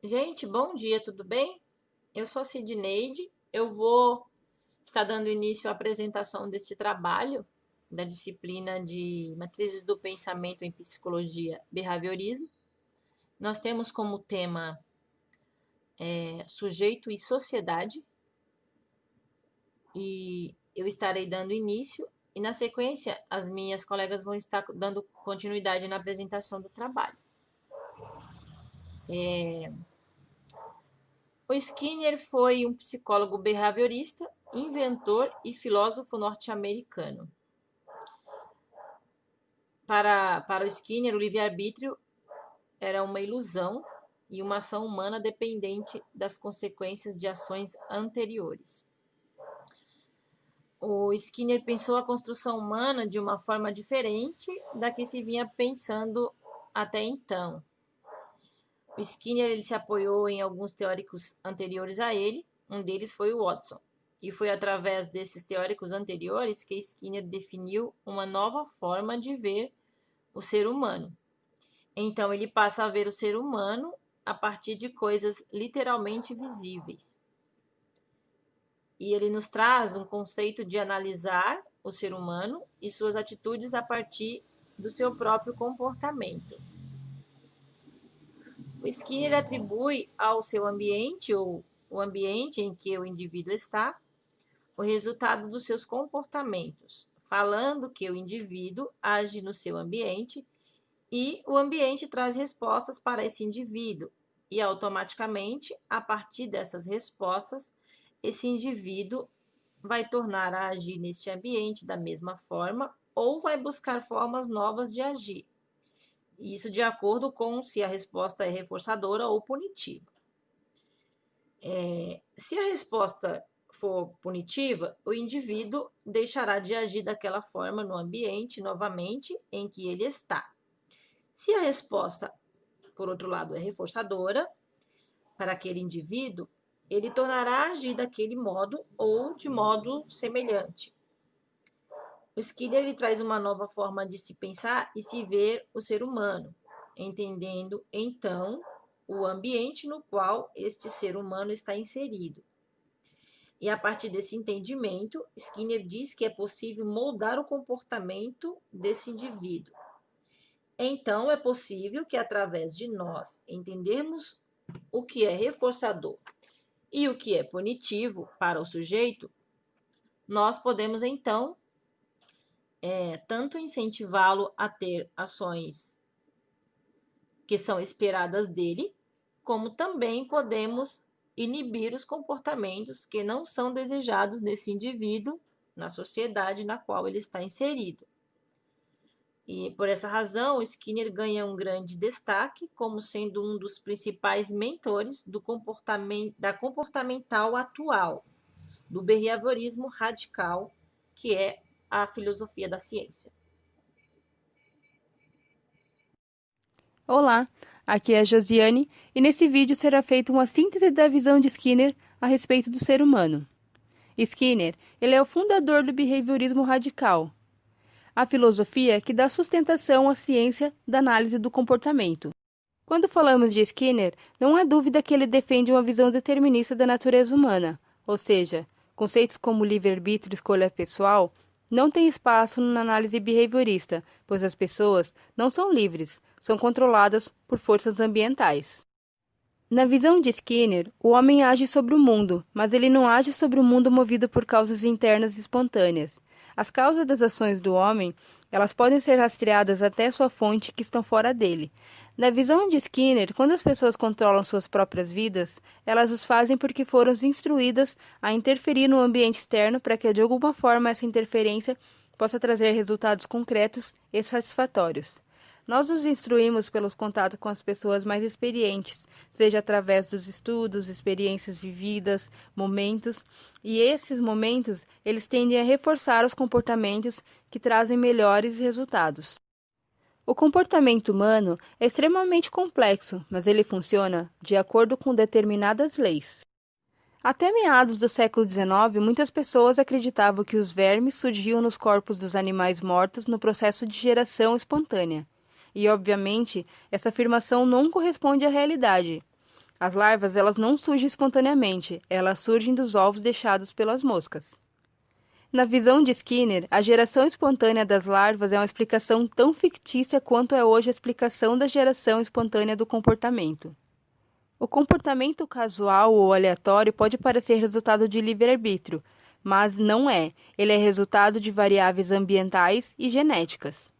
Gente, bom dia, tudo bem? Eu sou a Sidneide. Eu vou estar dando início à apresentação deste trabalho da disciplina de Matrizes do Pensamento em Psicologia e Behaviorismo. Nós temos como tema sujeito e sociedade, e eu estarei dando início, e na sequência as minhas colegas vão estar dando continuidade na apresentação do trabalho. O Skinner foi um psicólogo behaviorista, inventor e filósofo norte-americano. Para o Skinner, o livre-arbítrio era uma ilusão e uma ação humana dependente das consequências de ações anteriores. O Skinner pensou a construção humana de uma forma diferente da que se vinha pensando até então. O Skinner ele se apoiou em alguns teóricos anteriores a ele, um deles foi o Watson. E foi através desses teóricos anteriores que Skinner definiu uma nova forma de ver o ser humano. Então, ele passa a ver o ser humano a partir de coisas literalmente visíveis. E ele nos traz um conceito de analisar o ser humano e suas atitudes a partir do seu próprio comportamento. O Skinner atribui ao seu ambiente, ou o ambiente em que o indivíduo está, o resultado dos seus comportamentos, falando que o indivíduo age no seu ambiente e o ambiente traz respostas para esse indivíduo, e automaticamente, a partir dessas respostas, esse indivíduo vai tornar a agir neste ambiente da mesma forma ou vai buscar formas novas de agir. Isso de acordo com se a resposta é reforçadora ou punitiva. Se a resposta for punitiva, o indivíduo deixará de agir daquela forma no ambiente novamente em que ele está. Se a resposta, por outro lado, é reforçadora para aquele indivíduo, ele tornará a agir daquele modo ou de modo semelhante. O Skinner ele traz uma nova forma de se pensar e se ver o ser humano, entendendo, então, o ambiente no qual este ser humano está inserido. E a partir desse entendimento, Skinner diz que é possível moldar o comportamento desse indivíduo. Então, é possível que, através de nós entendermos o que é reforçador e o que é punitivo para o sujeito, nós podemos, então, tanto incentivá-lo a ter ações que são esperadas dele, como também podemos inibir os comportamentos que não são desejados nesse indivíduo, na sociedade na qual ele está inserido. E por essa razão, o Skinner ganha um grande destaque como sendo um dos principais mentores da comportamental atual, do behaviorismo radical, que é a filosofia da ciência. Olá, aqui é a Josiane e nesse vídeo será feita uma síntese da visão de Skinner a respeito do ser humano. Skinner, ele é o fundador do behaviorismo radical, a filosofia que dá sustentação à ciência da análise do comportamento. Quando falamos de Skinner, não há dúvida que ele defende uma visão determinista da natureza humana, ou seja, conceitos como livre-arbítrio e escolha pessoal não têm espaço na análise behaviorista, pois as pessoas não são livres, são controladas por forças ambientais. Na visão de Skinner, o homem age sobre o mundo, mas ele não age sobre o mundo movido por causas internas espontâneas. As causas das ações do homem, elas podem ser rastreadas até sua fonte que estão fora dele. Na visão de Skinner, quando as pessoas controlam suas próprias vidas, elas os fazem porque foram instruídas a interferir no ambiente externo para que, de alguma forma, essa interferência possa trazer resultados concretos e satisfatórios. Nós nos instruímos pelos contatos com as pessoas mais experientes, seja através dos estudos, experiências vividas, momentos, e esses momentos, eles tendem a reforçar os comportamentos que trazem melhores resultados. O comportamento humano é extremamente complexo, mas ele funciona de acordo com determinadas leis. Até meados do século XIX, muitas pessoas acreditavam que os vermes surgiam nos corpos dos animais mortos no processo de geração espontânea. E, obviamente, essa afirmação não corresponde à realidade. As larvas, elas não surgem espontaneamente, elas surgem dos ovos deixados pelas moscas. Na visão de Skinner, a geração espontânea das larvas é uma explicação tão fictícia quanto é hoje a explicação da geração espontânea do comportamento. O comportamento casual ou aleatório pode parecer resultado de livre-arbítrio, mas não é. Ele é resultado de variáveis ambientais e genéticas.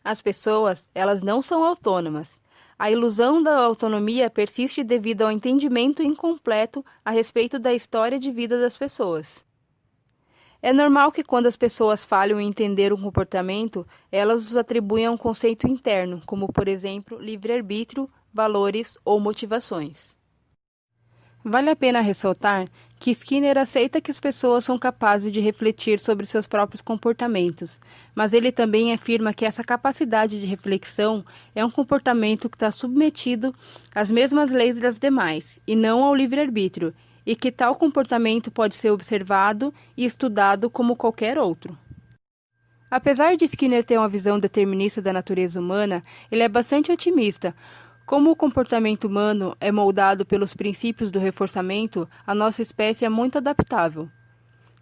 As pessoas, elas não são autônomas. A ilusão da autonomia persiste devido ao entendimento incompleto a respeito da história de vida das pessoas. É normal que quando as pessoas falham em entender um comportamento, elas os atribuem a um conceito interno, como, por exemplo, livre-arbítrio, valores ou motivações. Vale a pena ressaltar que Skinner aceita que as pessoas são capazes de refletir sobre seus próprios comportamentos, mas ele também afirma que essa capacidade de reflexão é um comportamento que está submetido às mesmas leis das demais, e não ao livre-arbítrio, e que tal comportamento pode ser observado e estudado como qualquer outro. Apesar de Skinner ter uma visão determinista da natureza humana, ele é bastante otimista. Como o comportamento humano é moldado pelos princípios do reforçamento, a nossa espécie é muito adaptável,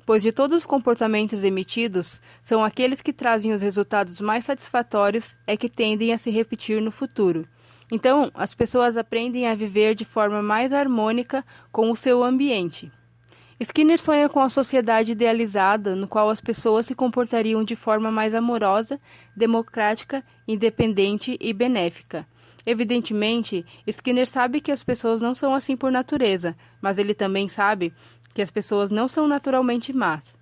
pois de todos os comportamentos emitidos, são aqueles que trazem os resultados mais satisfatórios é que tendem a se repetir no futuro. Então, as pessoas aprendem a viver de forma mais harmônica com o seu ambiente. Skinner sonha com a sociedade idealizada, no qual as pessoas se comportariam de forma mais amorosa, democrática, independente e benéfica. Evidentemente, Skinner sabe que as pessoas não são assim por natureza, mas ele também sabe que as pessoas não são naturalmente más.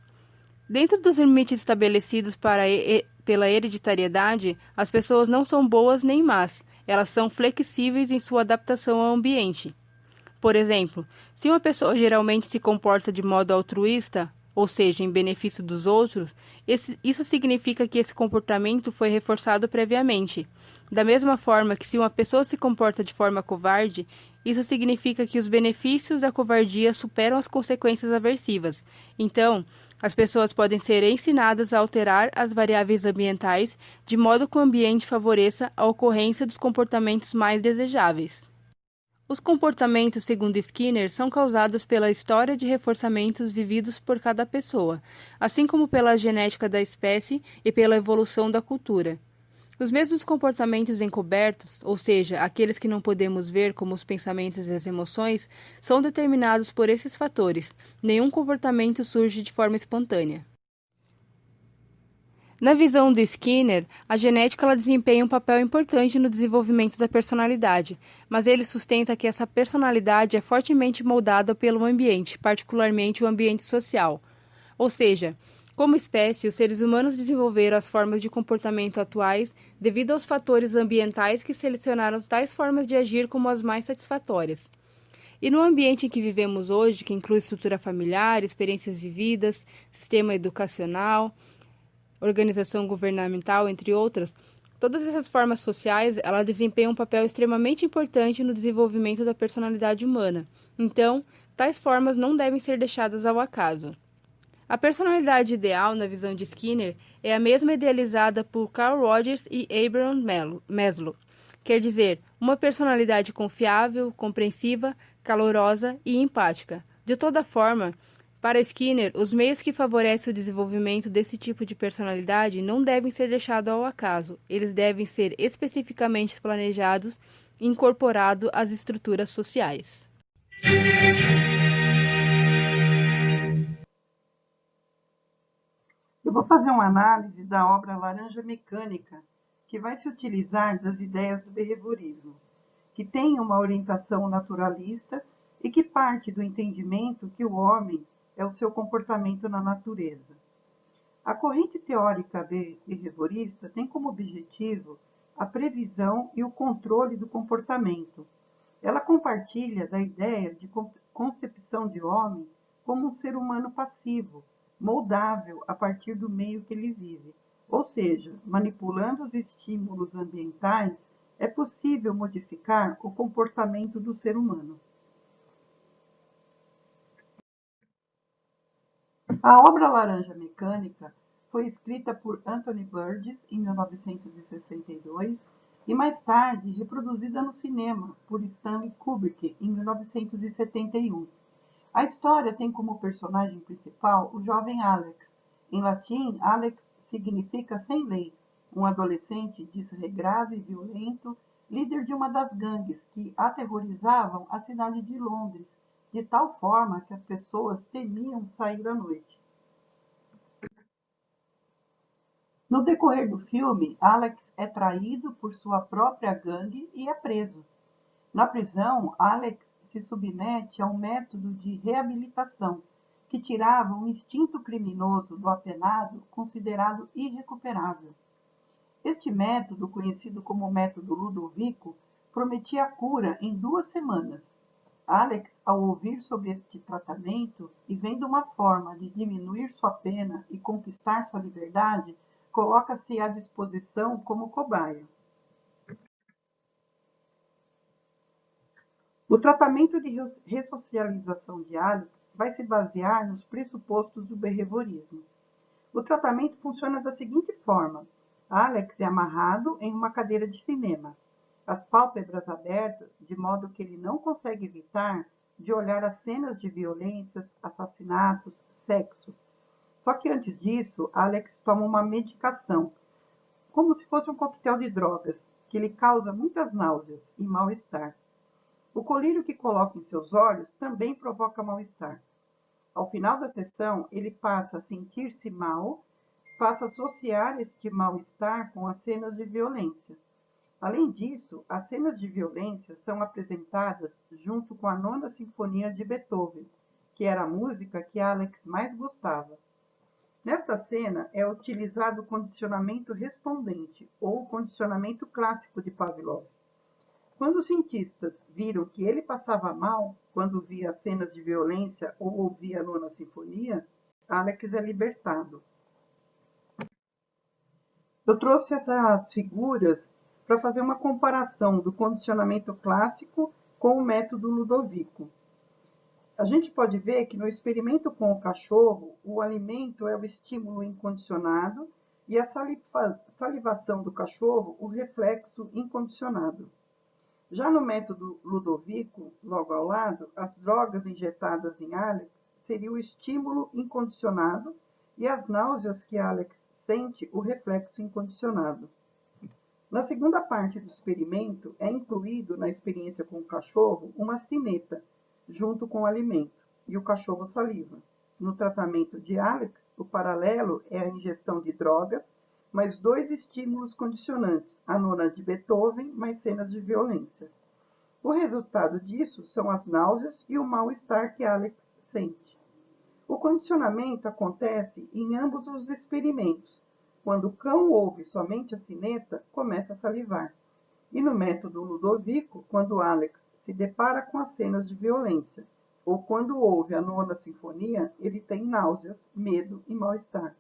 Dentro dos limites estabelecidos pela hereditariedade, as pessoas não são boas nem más, elas são flexíveis em sua adaptação ao ambiente. Por exemplo, se uma pessoa geralmente se comporta de modo altruísta, ou seja, em benefício dos outros, isso significa que esse comportamento foi reforçado previamente. Da mesma forma que se uma pessoa se comporta de forma covarde, isso significa que os benefícios da covardia superam as consequências aversivas. Então, as pessoas podem ser ensinadas a alterar as variáveis ambientais de modo que o ambiente favoreça a ocorrência dos comportamentos mais desejáveis. Os comportamentos, segundo Skinner, são causados pela história de reforçamentos vividos por cada pessoa, assim como pela genética da espécie e pela evolução da cultura. Os mesmos comportamentos encobertos, ou seja, aqueles que não podemos ver como os pensamentos e as emoções, são determinados por esses fatores. Nenhum comportamento surge de forma espontânea. Na visão do Skinner, a genética ela desempenha um papel importante no desenvolvimento da personalidade, mas ele sustenta que essa personalidade é fortemente moldada pelo ambiente, particularmente o ambiente social. Ou seja, como espécie, os seres humanos desenvolveram as formas de comportamento atuais devido aos fatores ambientais que selecionaram tais formas de agir como as mais satisfatórias. E no ambiente em que vivemos hoje, que inclui estrutura familiar, experiências vividas, sistema educacional, organização governamental, entre outras, todas essas formas sociais, ela desempenham um papel extremamente importante no desenvolvimento da personalidade humana. Então, tais formas não devem ser deixadas ao acaso. A personalidade ideal, na visão de Skinner, é a mesma idealizada por Carl Rogers e Abraham Maslow. Quer dizer, uma personalidade confiável, compreensiva, calorosa e empática. De toda forma, para Skinner, os meios que favorecem o desenvolvimento desse tipo de personalidade não devem ser deixados ao acaso. Eles devem ser especificamente planejados e incorporados às estruturas sociais. Eu vou fazer uma análise da obra Laranja Mecânica, que vai se utilizar das ideias do behaviorismo, que tem uma orientação naturalista e que parte do entendimento que o homem é o seu comportamento na natureza. A corrente teórica behaviorista tem como objetivo a previsão e o controle do comportamento. Ela compartilha da ideia de concepção de homem como um ser humano passivo, moldável a partir do meio que ele vive. Ou seja, manipulando os estímulos ambientais, é possível modificar o comportamento do ser humano. A obra Laranja Mecânica foi escrita por Anthony Burgess em 1962 e mais tarde reproduzida no cinema por Stanley Kubrick em 1971. A história tem como personagem principal o jovem Alex. Em latim, Alex significa sem lei, um adolescente desregrado e violento, líder de uma das gangues que aterrorizavam a cidade de Londres, de tal forma que as pessoas temiam sair à noite. No decorrer do filme, Alex é traído por sua própria gangue e é preso. Na prisão, Alex se submete a um método de reabilitação que tirava um instinto criminoso do apenado considerado irrecuperável. Este método, conhecido como método Ludovico, prometia a cura em 2 semanas. Alex, ao ouvir sobre este tratamento e vendo uma forma de diminuir sua pena e conquistar sua liberdade, coloca-se à disposição como cobaia. O tratamento de ressocialização de Alex vai se basear nos pressupostos do behaviorismo. O tratamento funciona da seguinte forma: Alex é amarrado em uma cadeira de cinema, as pálpebras abertas, de modo que ele não consegue evitar de olhar as cenas de violências, assassinatos, sexo. Só que antes disso, Alex toma uma medicação, como se fosse um coquetel de drogas, que lhe causa muitas náuseas e mal-estar. O colírio que coloca em seus olhos também provoca mal-estar. Ao final da sessão, ele passa a sentir-se mal, passa a associar este mal-estar com as cenas de violência. Além disso, as cenas de violência são apresentadas junto com a 9ª Sinfonia de Beethoven, que era a música que Alex mais gostava. Nesta cena é utilizado o condicionamento respondente, ou condicionamento clássico de Pavlov. Quando os cientistas viram que ele passava mal quando via cenas de violência ou ouvia a 9ª Sinfonia, Alex é libertado. Eu trouxe essas figuras para fazer uma comparação do condicionamento clássico com o método Ludovico. A gente pode ver que no experimento com o cachorro, o alimento é o estímulo incondicionado e a salivação do cachorro, o reflexo incondicionado. Já no método Ludovico, logo ao lado, as drogas injetadas em Alex seriam o estímulo incondicionado e as náuseas que Alex sente, o reflexo incondicionado. Na segunda parte do experimento, é incluído na experiência com o cachorro uma cineta, junto com o alimento, e o cachorro saliva. No tratamento de Alex, o paralelo é a ingestão de drogas, mais 2 estímulos condicionantes, a 9ª de Beethoven, mais cenas de violência. O resultado disso são as náuseas e o mal-estar que Alex sente. O condicionamento acontece em ambos os experimentos. Quando o cão ouve somente a sineta, começa a salivar. E no método Ludovico, quando Alex se depara com as cenas de violência, ou quando ouve a 9ª Sinfonia, ele tem náuseas, medo e mal-estar.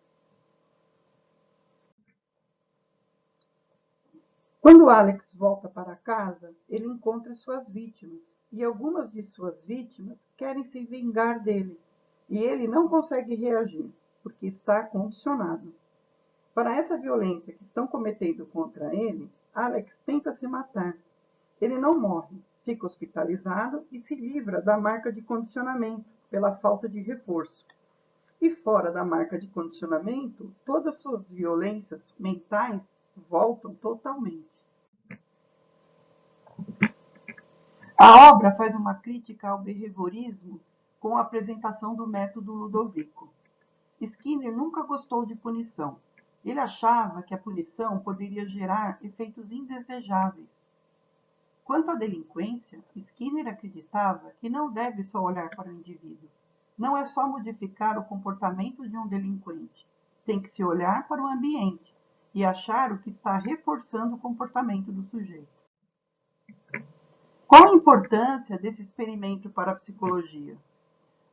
Quando Alex volta para casa, ele encontra suas vítimas, e algumas de suas vítimas querem se vingar dele, e ele não consegue reagir, porque está condicionado. Para essa violência que estão cometendo contra ele, Alex tenta se matar. Ele não morre, fica hospitalizado e se livra da marca de condicionamento pela falta de reforço. E fora da marca de condicionamento, todas as suas violências mentais voltam totalmente. A obra faz uma crítica ao behaviorismo com a apresentação do método Ludovico. Skinner nunca gostou de punição. Ele achava que a punição poderia gerar efeitos indesejáveis. Quanto à delinquência, Skinner acreditava que não deve só olhar para o indivíduo. Não é só modificar o comportamento de um delinquente. Tem que se olhar para o ambiente e achar o que está reforçando o comportamento do sujeito. Qual a importância desse experimento para a psicologia?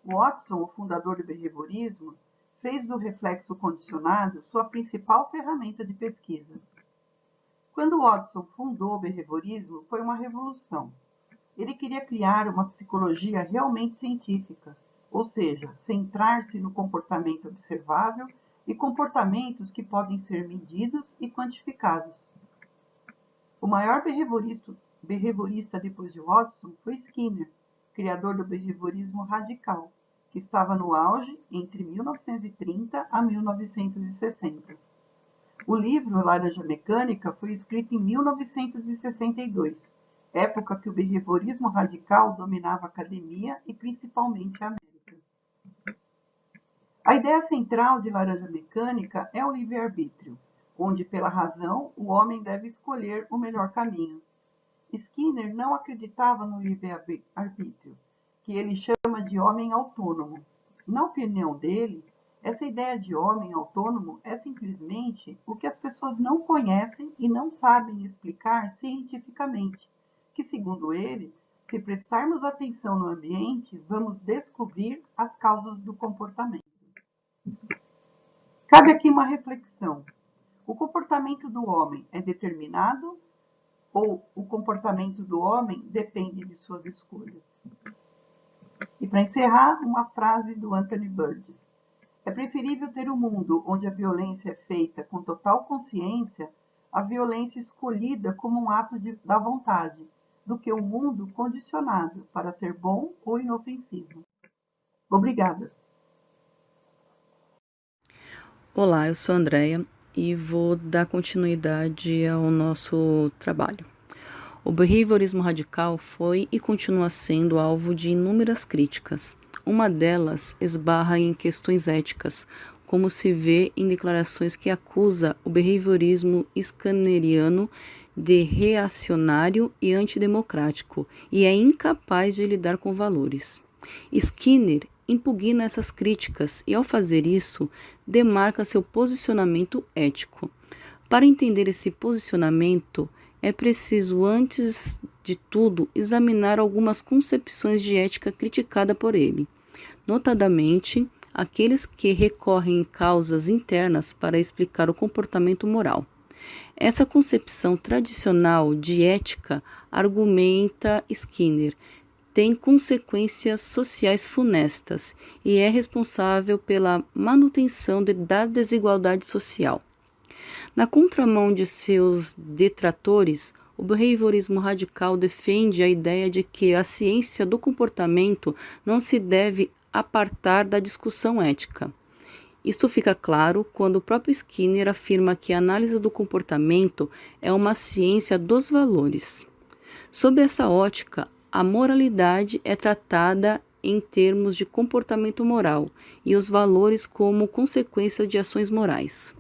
Watson, o fundador do behaviorismo, fez do reflexo condicionado sua principal ferramenta de pesquisa. Quando Watson fundou o behaviorismo, foi uma revolução. Ele queria criar uma psicologia realmente científica, ou seja, centrar-se no comportamento observável e comportamentos que podem ser medidos e quantificados. O maior behaviorista depois de Watson foi Skinner, criador do behaviorismo radical, que estava no auge entre 1930 a 1960. O livro Laranja Mecânica foi escrito em 1962, época que o behaviorismo radical dominava a academia e principalmente a América. A ideia central de Laranja Mecânica é o livre-arbítrio, onde, pela razão, o homem deve escolher o melhor caminho. Skinner não acreditava no livre-arbítrio, que ele chama de homem autônomo. Na opinião dele, essa ideia de homem autônomo é simplesmente o que as pessoas não conhecem e não sabem explicar cientificamente, que, segundo ele, se prestarmos atenção no ambiente, vamos descobrir as causas do comportamento. Cabe aqui uma reflexão. O comportamento do homem é determinado ou o comportamento do homem depende de suas escolhas? E para encerrar, uma frase do Anthony Burgess. É preferível ter um mundo onde a violência é feita com total consciência à violência escolhida como um ato da vontade, do que um mundo condicionado para ser bom ou inofensivo. Obrigada. Olá, eu sou a Andrea e vou dar continuidade ao nosso trabalho. O behaviorismo radical foi e continua sendo alvo de inúmeras críticas. Uma delas esbarra em questões éticas, como se vê em declarações que acusa o behaviorismo skinneriano de reacionário e antidemocrático e é incapaz de lidar com valores. Skinner impugna essas críticas e, ao fazer isso, demarca seu posicionamento ético. Para entender esse posicionamento, é preciso, antes de tudo, examinar algumas concepções de ética criticada por ele, notadamente aqueles que recorrem em causas internas para explicar o comportamento moral. Essa concepção tradicional de ética, argumenta Skinner, tem consequências sociais funestas e é responsável pela manutenção da desigualdade social. Na contramão de seus detratores, o behaviorismo radical defende a ideia de que a ciência do comportamento não se deve apartar da discussão ética. Isto fica claro quando o próprio Skinner afirma que a análise do comportamento é uma ciência dos valores. Sob essa ótica, a moralidade é tratada em termos de comportamento moral e os valores como consequência de ações morais.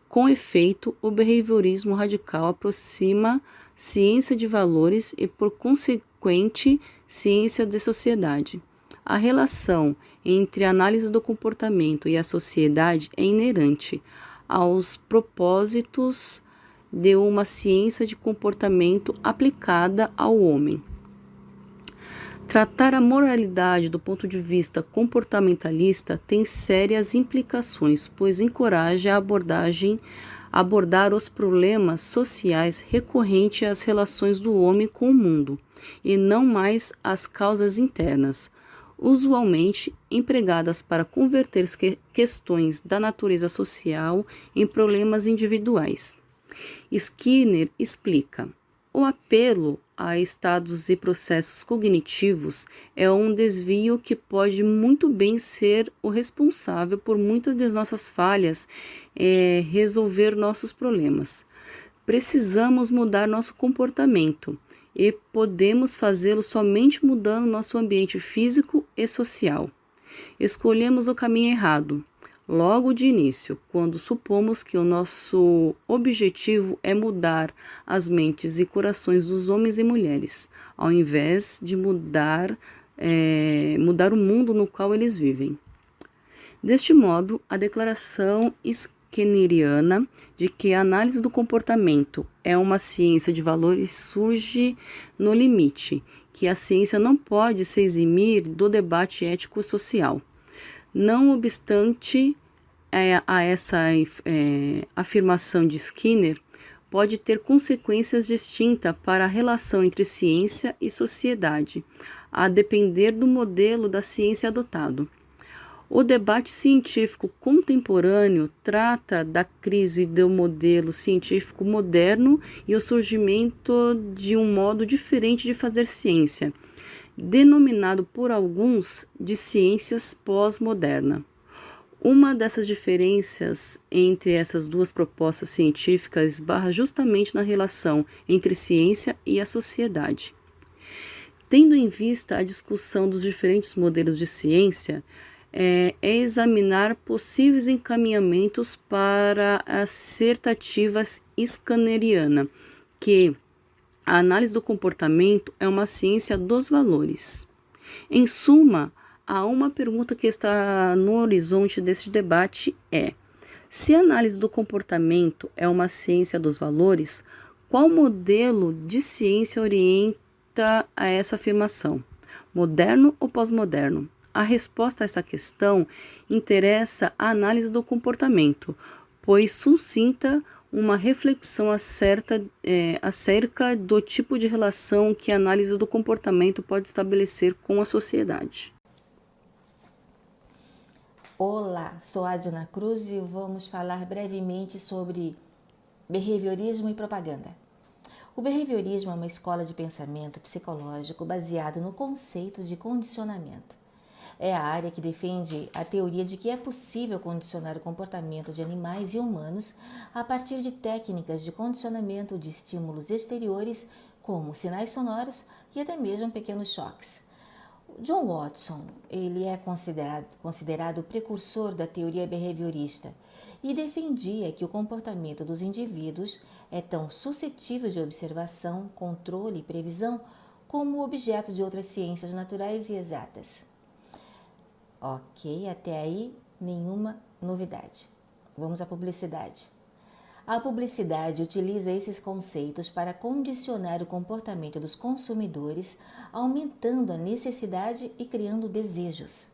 Com efeito, o behaviorismo radical aproxima ciência de valores e, por consequente, ciência de sociedade. A relação entre a análise do comportamento e a sociedade é inerente aos propósitos de uma ciência de comportamento aplicada ao homem. Tratar a moralidade do ponto de vista comportamentalista tem sérias implicações, pois encoraja a abordar os problemas sociais recorrentes às relações do homem com o mundo, e não mais às causas internas, usualmente empregadas para converter questões da natureza social em problemas individuais. Skinner explica: o apelo a estados e processos cognitivos é um desvio que pode muito bem ser o responsável por muitas das nossas falhas resolver nossos problemas. Precisamos mudar nosso comportamento e podemos fazê-lo somente mudando nosso ambiente físico e social. Escolhemos o caminho errado logo de início, quando supomos que o nosso objetivo é mudar as mentes e corações dos homens e mulheres, ao invés de mudar o mundo no qual eles vivem. Deste modo, a declaração skinneriana de que a análise do comportamento é uma ciência de valores surge no limite, que a ciência não pode se eximir do debate ético-social. Não obstante, a essa afirmação de Skinner pode ter consequências distintas para a relação entre ciência e sociedade, a depender do modelo da ciência adotado. O debate científico contemporâneo trata da crise do modelo científico moderno e o surgimento de um modo diferente de fazer ciência, denominado por alguns de ciências pós-moderna. Uma dessas diferenças entre essas duas propostas científicas esbarra justamente na relação entre ciência e a sociedade. Tendo em vista a discussão dos diferentes modelos de ciência, é examinar possíveis encaminhamentos para a assertativa scanneriana, que a análise do comportamento é uma ciência dos valores. Em suma, há uma pergunta que está no horizonte desse debate se a análise do comportamento é uma ciência dos valores, qual modelo de ciência orienta a essa afirmação? Moderno ou pós-moderno? A resposta a essa questão interessa a análise do comportamento, pois suscita uma reflexão acerca do tipo de relação que a análise do comportamento pode estabelecer com a sociedade. Olá, sou Adna Cruz e vamos falar brevemente sobre behaviorismo e propaganda. O behaviorismo é uma escola de pensamento psicológico baseado no conceito de condicionamento. É a área que defende a teoria de que é possível condicionar o comportamento de animais e humanos a partir de técnicas de condicionamento de estímulos exteriores, como sinais sonoros e até mesmo pequenos choques. John Watson, ele é considerado o precursor da teoria behaviorista e defendia que o comportamento dos indivíduos é tão suscetível de observação, controle e previsão como objeto de outras ciências naturais e exatas. Ok, até aí nenhuma novidade. Vamos à publicidade. A publicidade utiliza esses conceitos para condicionar o comportamento dos consumidores, aumentando a necessidade e criando desejos.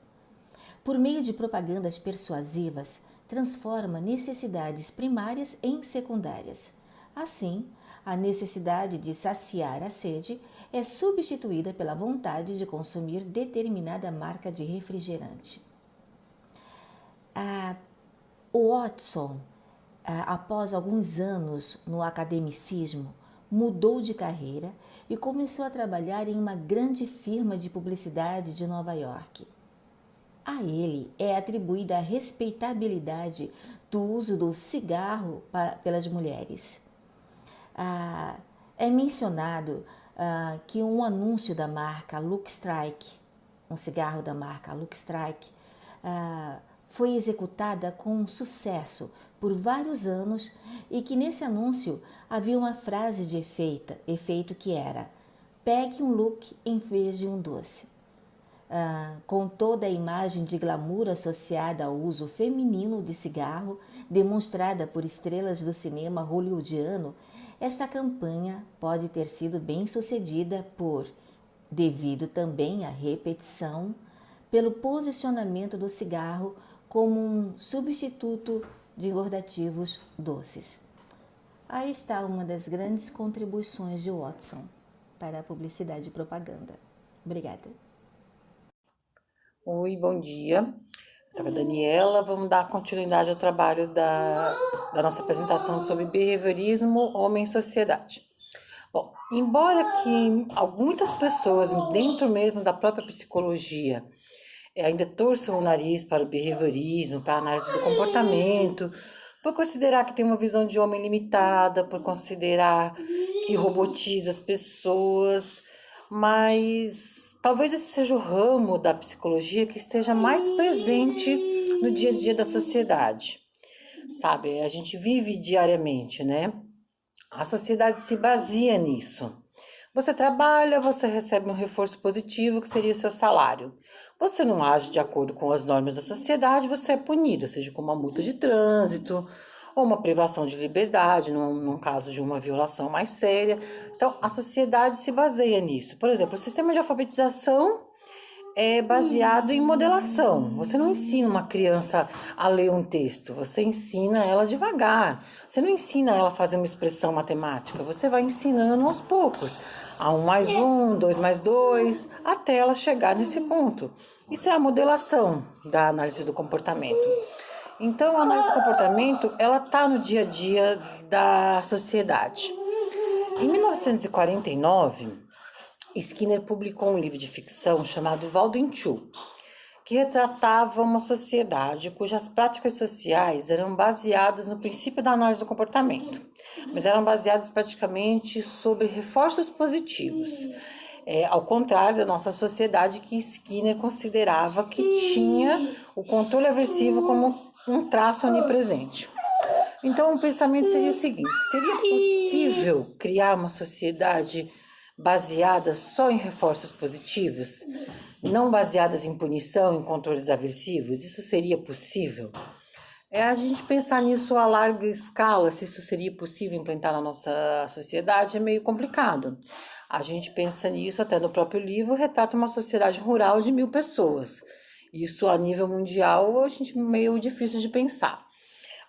Por meio de propagandas persuasivas, transforma necessidades primárias em secundárias. Assim, a necessidade de saciar a sede é substituída pela vontade de consumir determinada marca de refrigerante. O Watson, após alguns anos no academicismo, mudou de carreira e começou a trabalhar em uma grande firma de publicidade de Nova York. A ele é atribuída a respeitabilidade do uso do cigarro pelas mulheres. É mencionado que um anúncio da marca Lucky Strike, um cigarro da marca Lucky Strike, foi executada com sucesso por vários anos e que nesse anúncio havia uma frase de efeito que era: pegue um look em vez de um doce. Com toda a imagem de glamour associada ao uso feminino de cigarro, demonstrada por estrelas do cinema hollywoodiano, esta campanha pode ter sido bem sucedida devido também à repetição, pelo posicionamento do cigarro como um substituto de engordativos doces. Aí está uma das grandes contribuições de Watson para a publicidade e propaganda. Obrigada. Oi, bom dia. Sou a Daniela. Vamos dar continuidade ao trabalho da nossa apresentação sobre behaviorismo, homem e sociedade. Bom, embora que muitas pessoas, dentro mesmo da própria psicologia, ainda torçam o nariz para o behaviorismo, para a análise do comportamento, por considerar que tem uma visão de homem limitada, por considerar que robotiza as pessoas, mas talvez esse seja o ramo da psicologia que esteja mais presente no dia a dia da sociedade. Sabe, a gente vive diariamente, né? A sociedade se baseia nisso. Você trabalha, você recebe um reforço positivo, que seria o seu salário. Você não age de acordo com as normas da sociedade, você é punido, seja com uma multa de trânsito ou uma privação de liberdade, num caso de uma violação mais séria. Então, a sociedade se baseia nisso. Por exemplo, o sistema de alfabetização é baseado em modelação. Você não ensina uma criança a ler um texto, você ensina ela devagar. Você não ensina ela a fazer uma expressão matemática, você vai ensinando aos poucos. a 1 mais 1, 2 mais 2, até ela chegar nesse ponto. Isso é a modelação da análise do comportamento. Então, a análise do comportamento, ela está no dia a dia da sociedade. Em 1949, Skinner publicou um livro de ficção chamado Walden Two, que retratava uma sociedade cujas práticas sociais eram baseadas no princípio da análise do comportamento, mas eram baseadas praticamente sobre reforços positivos, ao contrário da nossa sociedade, que Skinner considerava que tinha o controle aversivo como um traço onipresente. Então, o pensamento seria o seguinte: seria possível criar uma sociedade baseada só em reforços positivos, não baseadas em punição, em controles aversivos? Isso seria possível? A gente pensar nisso a larga escala, se isso seria possível implementar na nossa sociedade, é meio complicado. A gente pensa nisso até no próprio livro, retrata uma sociedade rural de 1000 pessoas. Isso a nível mundial, a gente meio difícil de pensar.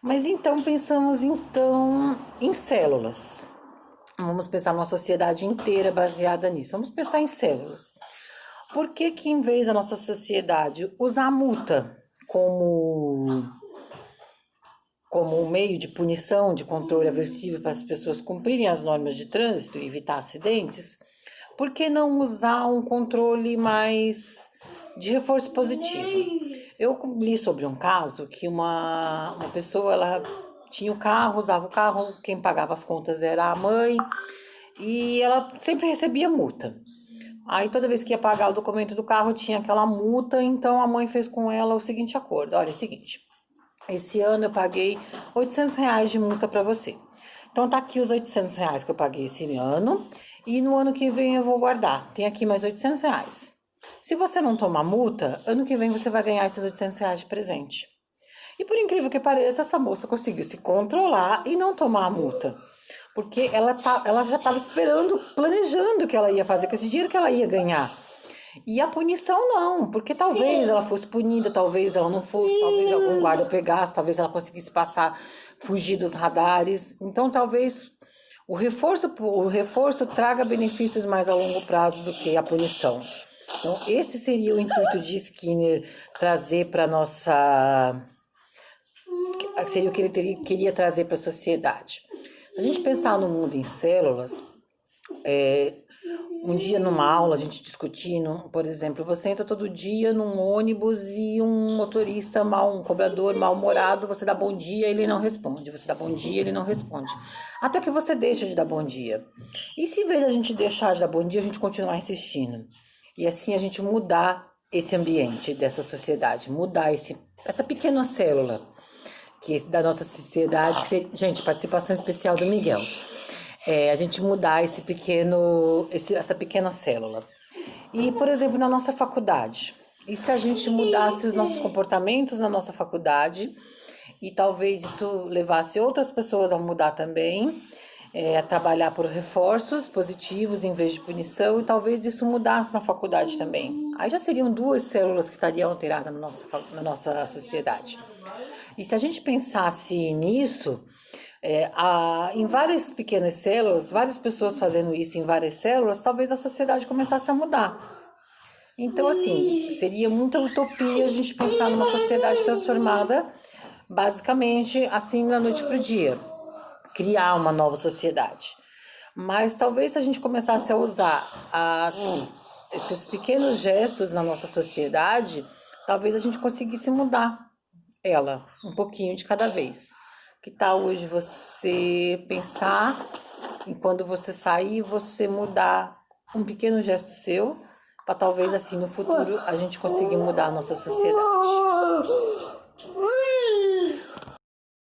Mas então pensamos em células. Vamos pensar numa sociedade inteira baseada nisso. Vamos pensar em células. Por que em vez da nossa sociedade usar a multa como um meio de punição, de controle aversivo para as pessoas cumprirem as normas de trânsito e evitar acidentes, por que não usar um controle mais de reforço positivo? Eu li sobre um caso que uma pessoa, ela tinha o carro, usava o carro, quem pagava as contas era a mãe, e ela sempre recebia multa. Aí toda vez que ia pagar o documento do carro tinha aquela multa, então a mãe fez com ela o seguinte acordo: olha, é o seguinte, esse ano eu paguei R$800 de multa para você. Então tá aqui os R$800 que eu paguei esse ano, e no ano que vem eu vou guardar. Tem aqui mais R$800. Se você não tomar multa, ano que vem você vai ganhar esses R$800 de presente. E por incrível que pareça, essa moça conseguiu se controlar e não tomar a multa. Porque ela já estava esperando, planejando o que ela ia fazer com esse dinheiro que ela ia ganhar. E a punição não, porque talvez ela fosse punida, talvez ela não fosse, talvez algum guarda pegasse, talvez ela conseguisse fugir dos radares. Então talvez o reforço traga benefícios mais a longo prazo do que a punição. Então esse seria o intuito de Skinner trazer para nossa... seria o que ele queria trazer para a sociedade. A gente pensar no mundo em células, um dia numa aula a gente discutindo, por exemplo, você entra todo dia num ônibus e um motorista um cobrador mal-humorado, você dá bom dia, ele não responde, você dá bom dia, ele não responde, até que você deixa de dar bom dia. E se em vez de a gente deixar de dar bom dia, a gente continuar insistindo? E assim a gente mudar esse ambiente dessa sociedade, mudar essa pequena célula da nossa sociedade, gente, participação especial do Miguel. A gente mudar essa pequena célula. E, por exemplo, na nossa faculdade, e se a gente mudasse os nossos comportamentos na nossa faculdade, e talvez isso levasse outras pessoas a mudar também, a trabalhar por reforços positivos em vez de punição, e talvez isso mudasse na faculdade também. Aí já seriam 2 células que estariam alteradas na nossa sociedade. E se a gente pensasse nisso, em várias pequenas células, várias pessoas fazendo isso em várias células, talvez a sociedade começasse a mudar. Então, assim, seria muita utopia a gente pensar numa sociedade transformada, basicamente, assim, da noite para o dia. Criar uma nova sociedade. Mas talvez se a gente começasse a usar esses pequenos gestos na nossa sociedade, talvez a gente conseguisse mudar ela, um pouquinho de cada vez. Que tal hoje você pensar em quando você sair, você mudar um pequeno gesto seu, para talvez assim no futuro a gente conseguir mudar a nossa sociedade.